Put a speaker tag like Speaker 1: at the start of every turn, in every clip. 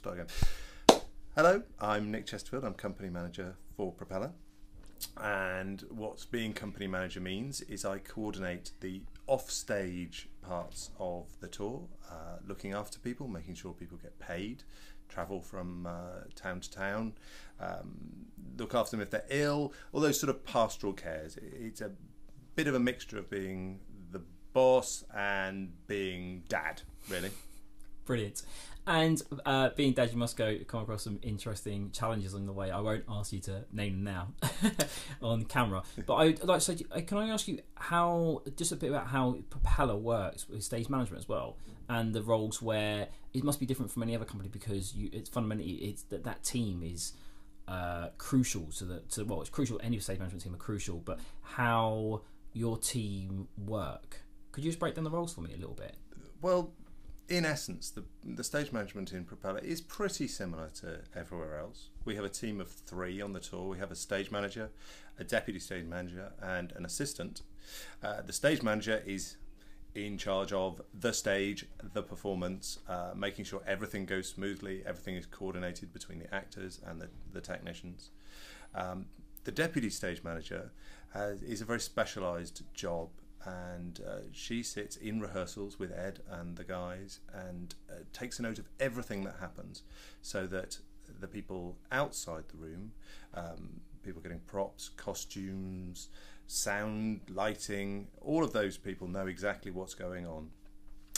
Speaker 1: start again. Hello, I'm Nick Chesterfield. I'm company manager for Propeller. And what being company manager means is I coordinate the off-stage parts of the tour, looking after people, making sure people get paid, travel from town to town, look after them if they're ill, all those sort of pastoral cares. It's a bit of a mixture of being the boss and being dad, really.
Speaker 2: Brilliant. And being dad, you must come across some interesting challenges along the way. I won't ask you to name them now on camera, but I'd like to say, can I ask you just a bit about how Propeller works with stage management as well, and the roles where it must be different from any other company because it's fundamentally that team is crucial it's crucial. Any stage management team are crucial, but how your team work. Could you just break down the roles for me a little bit?
Speaker 1: Well, in essence, the stage management in Propeller is pretty similar to everywhere else. We have a team of 3 on the tour. We have a stage manager, a deputy stage manager, and an assistant. The stage manager is in charge of the stage, the performance, making sure everything goes smoothly, everything is coordinated between the actors and the technicians. The deputy stage manager is a very specialised job, and she sits in rehearsals with Ed and the guys and takes a note of everything that happens, so that the people outside the room, people getting props, costumes, sound, lighting, all of those people know exactly what's going on.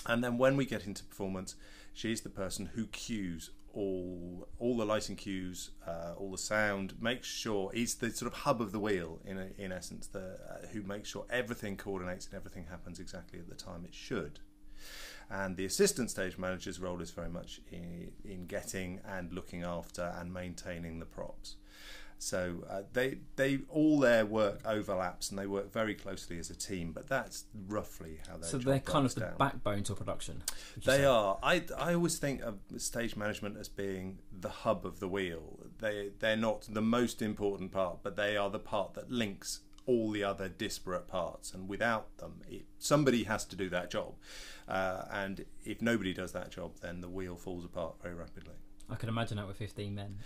Speaker 1: And then when we get into performance, she's the person who cues all the lighting cues, all the sound, makes sure he's the sort of hub of the wheel in essence, who makes sure everything coordinates and everything happens exactly at the time it should. And the assistant stage manager's role is very much in getting and looking after and maintaining the props. So they all their work overlaps and they work very closely as a team, but that's roughly how their job
Speaker 2: they're kind of the
Speaker 1: down.
Speaker 2: backbone to a production.
Speaker 1: They are. I always think of stage management as being the hub of the wheel. They're not the most important part, but they are the part that links all the other disparate parts, and without them somebody has to do that job, and if nobody does that job, then the wheel falls apart very rapidly.
Speaker 2: I can imagine that with 15 men.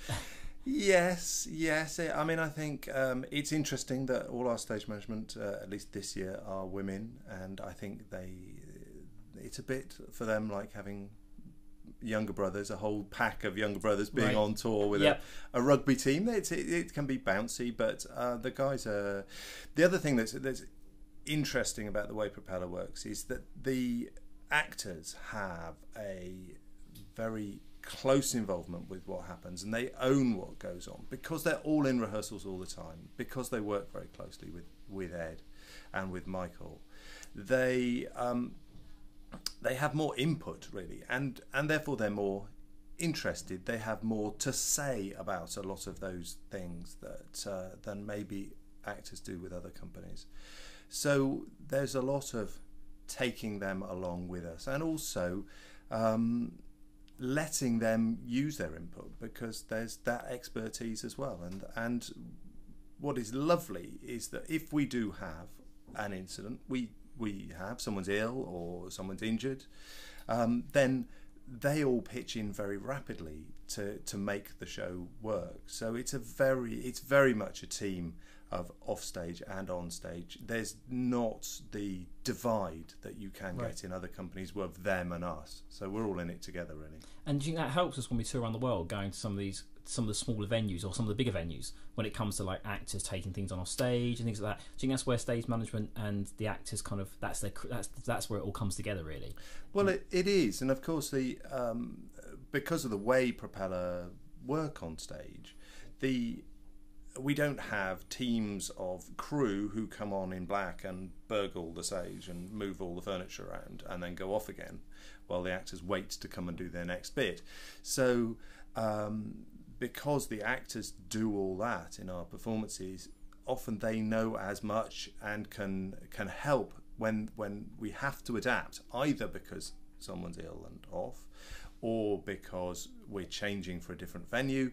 Speaker 1: Yes. I mean, I think it's interesting that all our stage management, at least this year, are women, and I think it's a bit for them like having younger brothers, a whole pack of younger brothers being on tour with a rugby team. It can be bouncy, but the guys are. The other thing that's interesting about the way Propeller works is that the actors have a very close involvement with what happens, and they own what goes on because they're all in rehearsals all the time, because they work very closely with Ed and with Michael. They have more input really, and therefore they're more interested. They have more to say about a lot of those things than maybe actors do with other companies. So there's a lot of taking them along with us, and also letting them use their input, because there's that expertise as well. And what is lovely is that if we do have an incident, we have someone's ill or someone's injured, then they all pitch in very rapidly to make the show work. So it's very much a team of offstage and on stage. There's not the divide that you can get in other companies with them and us. So we're all in it together, really.
Speaker 2: And do you think that helps us when we tour around the world, going to some of the smaller venues or some of the bigger venues, when it comes to like actors taking things on off stage and things like that? Do you think that's where stage management and the actors kind of that's where it all comes together, really?
Speaker 1: Well, it is, and of course because of the way Propeller work on stage, we don't have teams of crew who come on in black and burgle the stage and move all the furniture around and then go off again while the actors wait to come and do their next bit. So because the actors do all that in our performances, often they know as much and can help when we have to adapt, either because someone's ill and off, or because we're changing for a different venue.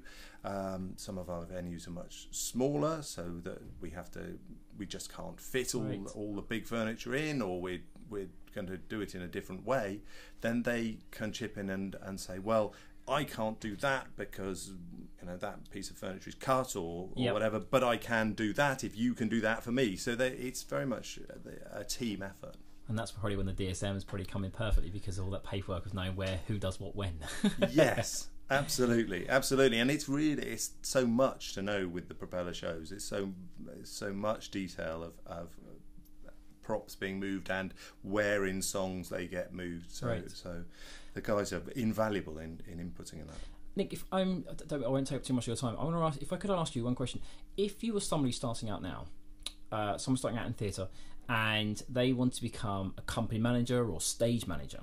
Speaker 1: Some of our venues are much smaller, so that we just can't fit all the big furniture in, or we're going to do it in a different way. Then they can chip in and say, well, I can't do that because that piece of furniture is cut or
Speaker 2: Yep.
Speaker 1: whatever, but I can do that if you can do that for me. So it's very much a team effort.
Speaker 2: And that's probably when the DSM has probably come in perfectly, because all that paperwork of knowing who does what when.
Speaker 1: Yes, absolutely, and it's so much to know with the Propeller shows. It's so much detail of props being moved and where in songs they get moved. So
Speaker 2: Right.
Speaker 1: so the guys are invaluable in inputting in that.
Speaker 2: Nick, if I won't take up too much of your time. I want to ask, if I could ask you one question. If you were somebody starting out now, someone starting out in theatre, and they want to become a company manager or stage manager,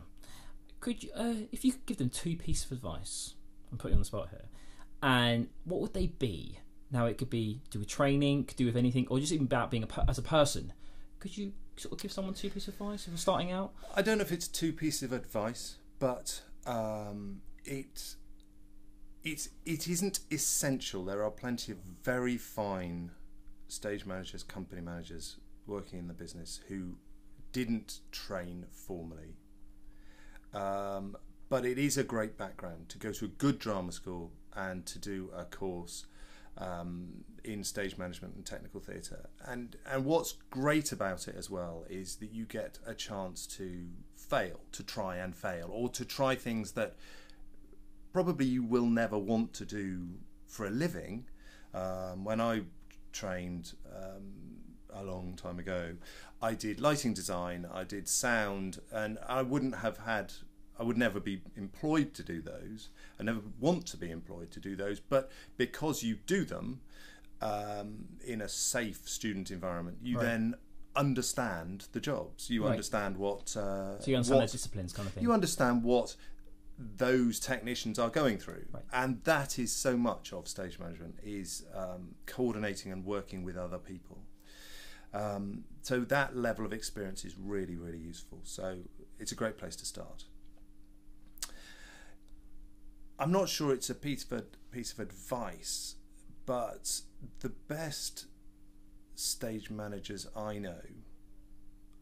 Speaker 2: could you, if you could give them 2 pieces of advice, I'm putting you on the spot here, and what would they be? Now, it could be do with training, could do with anything, or just even about being as a person. Could you sort of give someone 2 pieces of advice if they're starting out?
Speaker 1: I don't know if it's 2 pieces of advice, but it isn't essential. There are plenty of very fine stage managers, company managers working in the business who didn't train formally. But it is a great background to go to a good drama school and to do a course in stage management and technical theatre. And what's great about it as well is that you get a chance to fail, to try and fail, or to try things that probably you will never want to do for a living. When I trained a long time ago, I did lighting design, I did sound, and I would never be employed to do those. I never want to be employed to do those, but because you do them in a safe student environment, you
Speaker 2: Right.
Speaker 1: then understand the jobs. You
Speaker 2: Right.
Speaker 1: understand what...
Speaker 2: So you understand their disciplines kind of thing.
Speaker 1: You understand what those technicians are going through.
Speaker 2: Right.
Speaker 1: And that is so much of stage management, is coordinating and working with other people. So that level of experience is really, really useful. So it's a great place to start. I'm not sure it's a piece of advice, but the best stage managers I know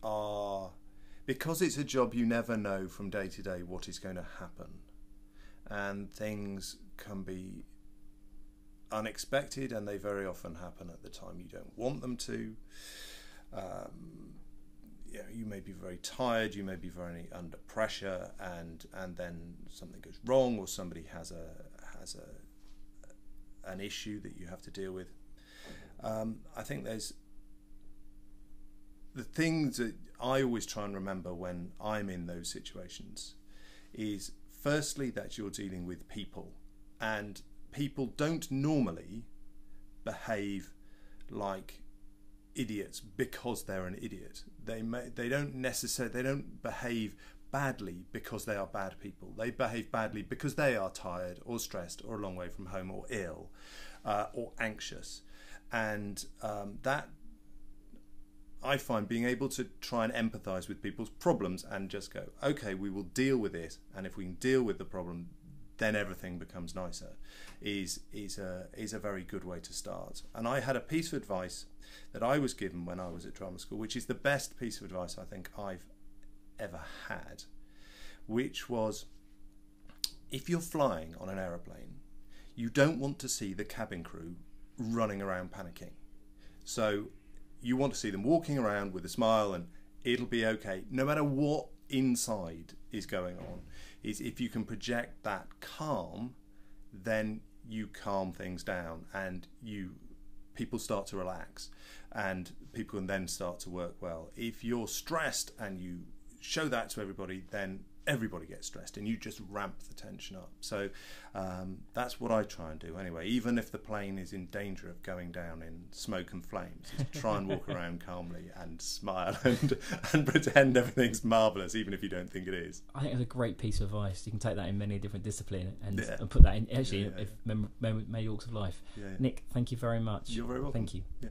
Speaker 1: are, because it's a job you never know from day to day what is going to happen, and things can be unexpected, and they very often happen at the time you don't want them to. You may be very tired, you may be very under pressure, and then something goes wrong, or somebody has an issue that you have to deal with. I think there's the things that I always try and remember when I'm in those situations is, firstly, that you're dealing with people, and people don't normally behave like idiots because they're an idiot. They don't behave badly because they are bad people. They behave badly because they are tired or stressed or a long way from home or ill or anxious. And that, I find, being able to try and empathise with people's problems and just go, okay, we will deal with it, and if we can deal with the problem, then everything becomes nicer, is a very good way to start. And I had a piece of advice that I was given when I was at drama school, which is the best piece of advice I think I've ever had, which was, if you're flying on an aeroplane, you don't want to see the cabin crew running around panicking. So you want to see them walking around with a smile, and it'll be okay, no matter what inside is going on. Is if you can project that calm, then you calm things down, and people start to relax, and people can then start to work well. If you're stressed and you show that to everybody, then everybody gets stressed, and you just ramp the tension up. So that's what I try and do anyway, even if the plane is in danger of going down in smoke and flames, is try and walk around calmly and smile and pretend everything's marvellous, even if you don't think it is.
Speaker 2: I think it's a great piece of advice. You can take that in many different disciplines and
Speaker 1: Yeah.
Speaker 2: put that in actually
Speaker 1: Yeah.
Speaker 2: many walks of life.
Speaker 1: Yeah.
Speaker 2: Nick, thank you very much.
Speaker 1: You're very welcome.
Speaker 2: Thank you.
Speaker 1: Yeah.